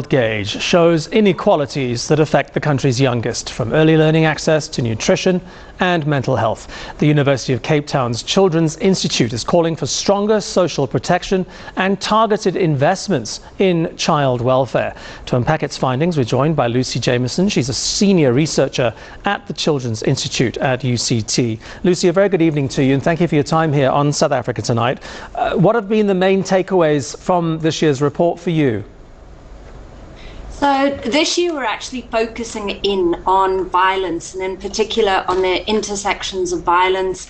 Gauge shows inequalities that affect the country's youngest, from early learning access to nutrition and mental health. The University of Cape Town's Children's Institute is calling for stronger social protection and targeted investments in child welfare. To unpack its findings, we're joined by Lucy Jamieson. She's a senior researcher at the Children's Institute at UCT. Lucy, a very good evening to you, and thank you for your time here on South Africa Tonight. What have been the main takeaways from this year's report for you? So this year we're actually focusing in on violence, and in particular on the intersections of violence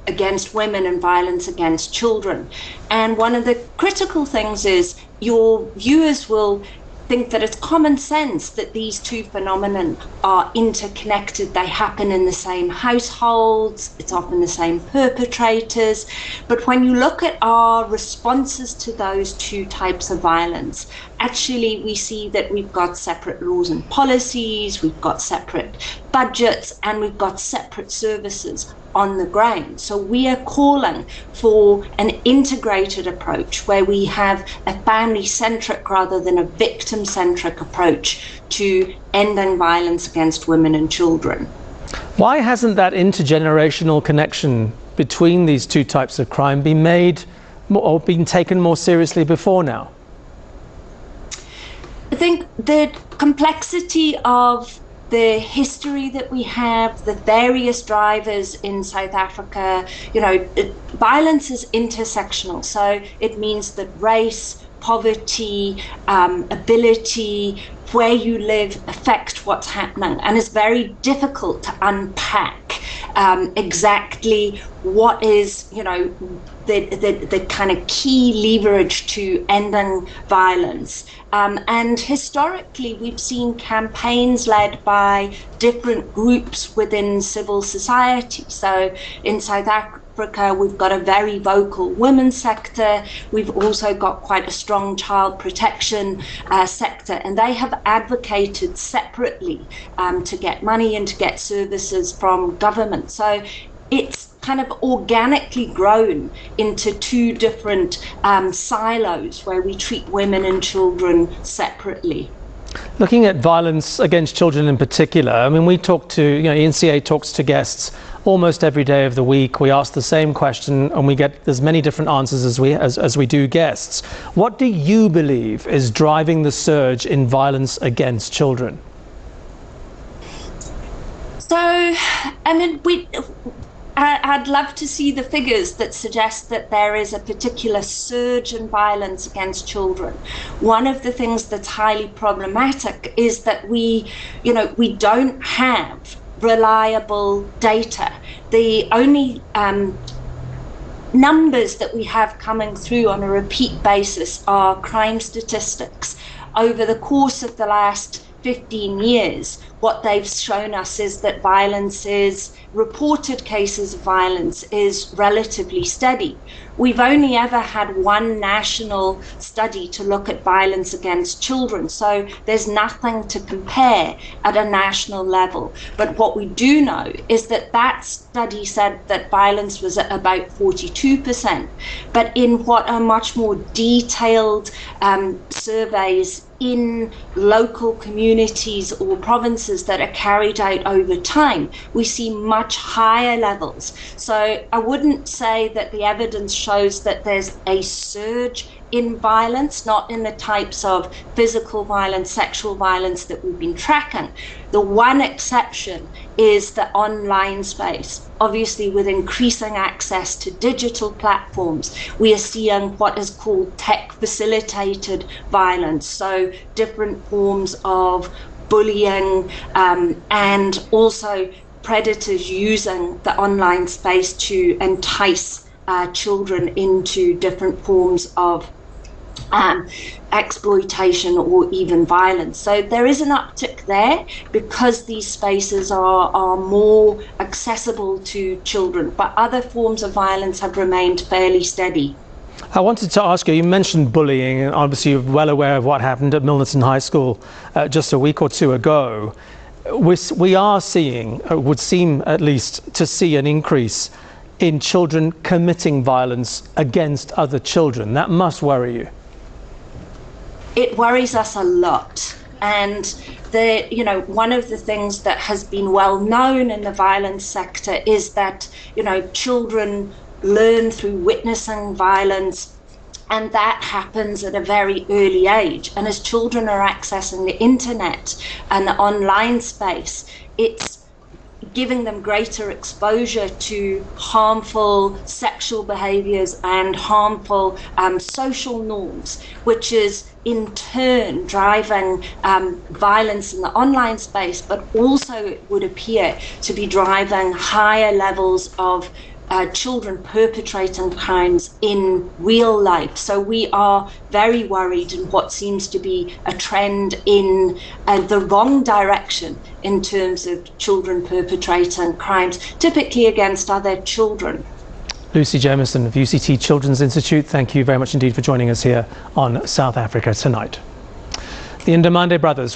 against women and violence against children. And one of the critical things is your viewers will think that it's common sense that these two phenomena are interconnected. They happen in the same households, it's often the same perpetrators. But when you look at our responses to those two types of violence, actually we see that we've got separate laws and policies, we've got separate budgets, and we've got separate services on the ground. So we are calling for an integrated approach where we have a family-centric rather than a victim-centric approach to ending violence against women and children. Why hasn't that intergenerational connection between these two types of crime been made or been taken more seriously before now? I think the complexity of the history that we have, the various drivers in South Africa, violence is intersectional. So it means that race, poverty, ability, where you live affect what's happening. And it's very difficult to unpack exactly what is, the kind of key leverage to ending violence. And historically, we've seen campaigns led by different groups within civil society. So in South Africa, we've got a very vocal women's sector. We've also got quite a strong child protection sector, and they have advocated separately to get money and to get services from government. So it's kind of organically grown into two different silos where we treat women and children separately. Looking at violence against children in particular, I mean, we talk to, eNCA talks to guests almost every day of the week. We ask the same question and we get as many different answers as we do guests. What do you believe is driving the surge in violence against children? So, I mean, I'd love to see the figures that suggest that there is a particular surge in violence against children. One of the things that's highly problematic is that we don't have reliable data. The only numbers that we have coming through on a repeat basis are crime statistics. Over the course of the last 15 years, what they've shown us is that reported cases of violence is relatively steady. We've only ever had one national study to look at violence against children, so there's nothing to compare at a national level. But what we do know is that that study said that violence was at about 42%. But in what are much more detailed surveys in local communities or provinces that are carried out over time, we see much higher levels. So I wouldn't say that the evidence shows that there's a surge in violence, not in the types of physical violence, sexual violence that we've been tracking. The one exception is the online space. Obviously, with increasing access to digital platforms, we are seeing what is called tech-facilitated violence. So different forms of bullying and also predators using the online space to entice children into different forms of exploitation or even violence. So there is an uptick there because these spaces are more accessible to children, but other forms of violence have remained fairly steady. I wanted to ask you, you mentioned bullying, and obviously you're well aware of what happened at Milnerton High School just a week or two ago. We are seeing, would seem at least, to see an increase in children committing violence against other children. That must worry you. It worries us a lot. And one of the things that has been well known in the violence sector is that, children learn through witnessing violence, and that happens at a very early age. And as children are accessing the internet and the online space, it's giving them greater exposure to harmful sexual behaviors and harmful social norms, which is in turn driving violence in the online space, but also it would appear to be driving higher levels of children perpetrating crimes in real life. So we are very worried in what seems to be a trend in the wrong direction in terms of children perpetrating crimes, typically against other children. Lucy Jamieson of UCT Children's Institute, thank you very much indeed for joining us here on South Africa Tonight. The Ndamande brothers